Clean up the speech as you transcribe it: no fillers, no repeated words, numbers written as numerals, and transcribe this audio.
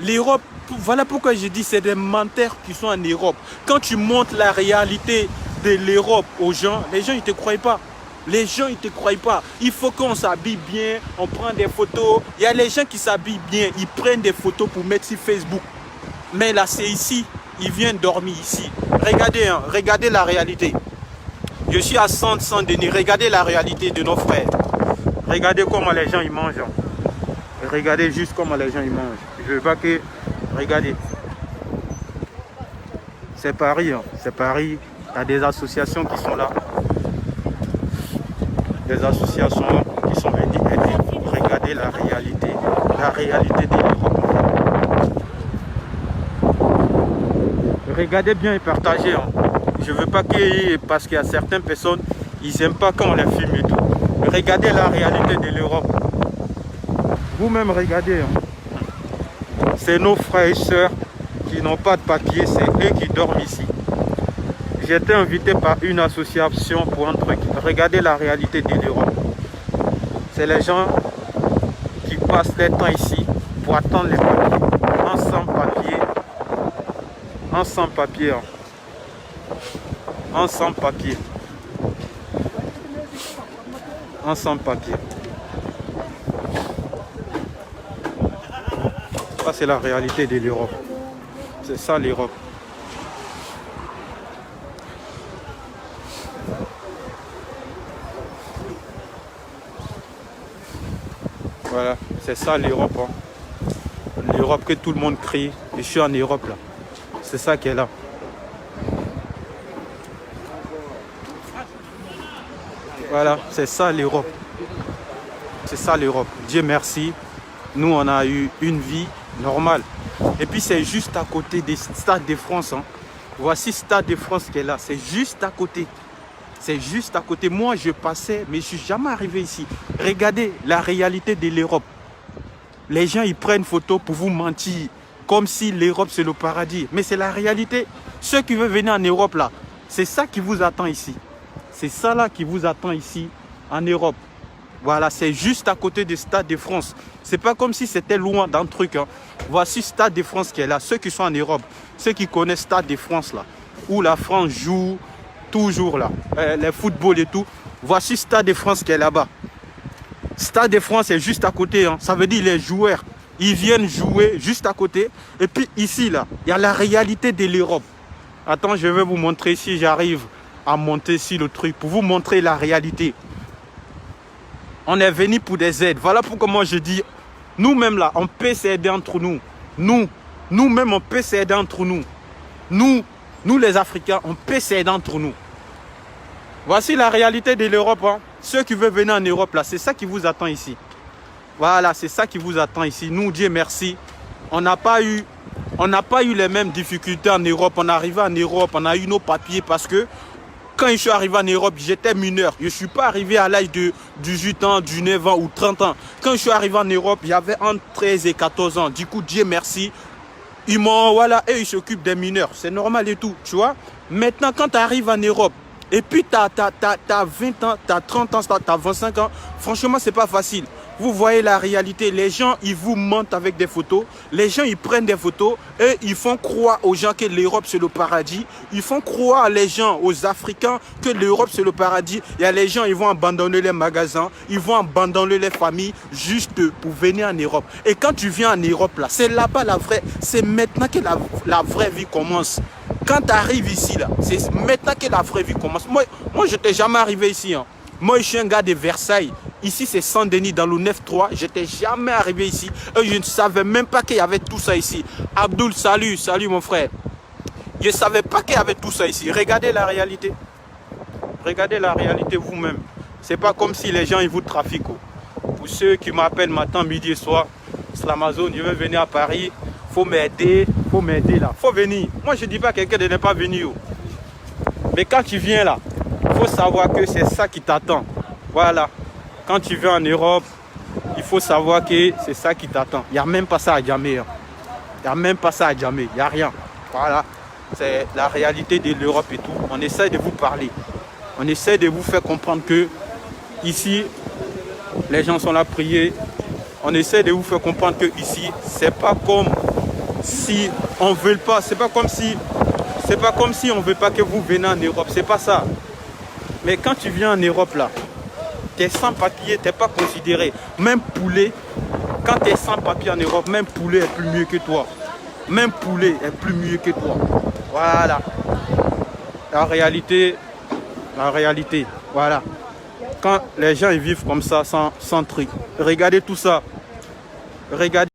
L'Europe, voilà pourquoi je dis c'est des menteurs qui sont en Europe. Quand tu montres la réalité de l'Europe aux gens, les gens ils ne te croient pas. Les gens ils ne te croient pas. Il faut qu'on s'habille bien, on prend des photos. Il y a les gens qui s'habillent bien, ils prennent des photos pour mettre sur Facebook. Mais là c'est ici, ils viennent dormir ici. Regardez, hein, regardez la réalité. Je suis à Saint-Denis, regardez la réalité de nos frères. Regardez comment les gens ils mangent. Regardez juste comment les gens ils mangent. Je veux pas que... Regardez. C'est Paris. Hein. C'est Paris. Il y a des associations qui sont là. Des associations qui sont venues aider. Regardez la réalité. La réalité de l'Europe. Regardez bien et partagez. Hein. Je veux pas que... Parce qu'il y a certaines personnes, ils n'aiment pas quand on les filme et tout. Regardez la réalité de l'Europe. Vous-même regardez. Hein. C'est nos frères et sœurs qui n'ont pas de papier, c'est eux qui dorment ici. J'ai été invité par une association pour un truc. Regardez la réalité de l'Europe. C'est les gens qui passent leur temps ici pour attendre les papiers. Un sans-papier. Un sans-papier. Un sans-papier. Un sans-papier. Ça, c'est la réalité de l'Europe. C'est ça l'Europe. Voilà, c'est ça l'Europe. Hein. L'Europe que tout le monde crie. Et je suis en Europe là. C'est ça qui est là. Voilà, c'est ça l'Europe. C'est ça l'Europe. Dieu merci. Nous, on a eu une vie normale. Et puis, c'est juste à côté des Stade de France. Hein. Voici Stade de France qui est là. C'est juste à côté. C'est juste à côté. Moi, je passais, mais je ne suis jamais arrivé ici. Regardez la réalité de l'Europe. Les gens, ils prennent photo pour vous mentir. Comme si l'Europe, c'est le paradis. Mais c'est la réalité. Ceux qui veulent venir en Europe, là, c'est ça qui vous attend ici. C'est ça, là, qui vous attend ici, en Europe. Voilà, c'est juste à côté du Stade de France. C'est pas comme si c'était loin d'un truc. Hein. Voici Stade de France qui est là. Ceux qui sont en Europe, ceux qui connaissent Stade de France, là, où la France joue toujours, là, les footballs et tout. Voici Stade de France qui est là-bas. Stade de France est juste à côté. Hein. Ça veut dire les joueurs, ils viennent jouer juste à côté. Et puis ici, là, il y a la réalité de l'Europe. Attends, je vais vous montrer si j'arrive à monter ici le truc pour vous montrer la réalité. On est venu pour des aides. Voilà pourquoi moi je dis, nous-mêmes là, on peut s'aider entre nous. Nous-mêmes, on peut s'aider entre nous. Nous les Africains, on peut s'aider entre nous. Voici la réalité de l'Europe. Hein. Ceux qui veulent venir en Europe, là, c'est ça qui vous attend ici. Voilà, c'est ça qui vous attend ici. Nous, Dieu merci, on n'a pas eu les mêmes difficultés en Europe. On est arrivé en Europe, on a eu nos papiers parce que quand je suis arrivé en Europe, j'étais mineur. Je ne suis pas arrivé à l'âge de 18 ans, 19 ans ou 30 ans. Quand je suis arrivé en Europe, j'avais entre 13 et 14 ans. Du coup, Dieu merci. Ils m'ont, voilà, et ils s'occupent des mineurs. C'est normal et tout, tu vois. Maintenant, quand tu arrives en Europe, et puis tu as 20 ans, tu as 30 ans, tu as 25 ans, franchement, c'est pas facile. Vous voyez la réalité, les gens, ils vous mentent avec des photos. Les gens, ils prennent des photos et ils font croire aux gens que l'Europe, c'est le paradis. Ils font croire les gens, aux Africains, que l'Europe, c'est le paradis. Il y a les gens, ils vont abandonner les magasins, ils vont abandonner les familles juste pour venir en Europe. Et quand tu viens en Europe, là, c'est là-bas la vraie, c'est maintenant que la vraie vie commence. Quand tu arrives ici, là, c'est maintenant que la vraie vie commence. Moi je n'étais jamais arrivé ici. Hein. Moi, je suis un gars de Versailles. Ici, c'est Saint-Denis, dans le 9-3. Je n'étais jamais arrivé ici. Et je ne savais même pas qu'il y avait tout ça ici. Abdul, salut mon frère. Je ne savais pas qu'il y avait tout ça ici. Regardez la réalité. Regardez la réalité vous-même. Ce n'est pas comme si les gens ils vous trafiquent. Pour ceux qui m'appellent matin, midi et soir, c'est l'Amazon, je veux venir à Paris. Faut m'aider là. Faut venir. Moi, je ne dis pas à quelqu'un de ne pas venir. Mais quand tu viens là, il faut savoir que c'est ça qui t'attend. Voilà. Quand tu viens en Europe, il faut savoir que c'est ça qui t'attend. Il n'y a même pas ça à Djamé. Il n'y a même pas ça à Djamé. Il n'y a rien. Voilà. C'est la réalité de l'Europe et tout. On essaie de vous parler. On essaie de vous faire comprendre que ici, les gens sont là à prier. On essaie de vous faire comprendre que ici, c'est pas comme si on veut pas, c'est pas comme si on veut pas que vous venez en Europe, c'est pas ça. Mais quand tu viens en Europe là, t'es sans papier, t'es pas considéré. Même poulet, quand t'es sans papier en Europe, même poulet est plus mieux que toi. Même poulet est plus mieux que toi. Voilà. La réalité, voilà. Quand les gens ils vivent comme ça, sans truc. Regardez tout ça. Regardez.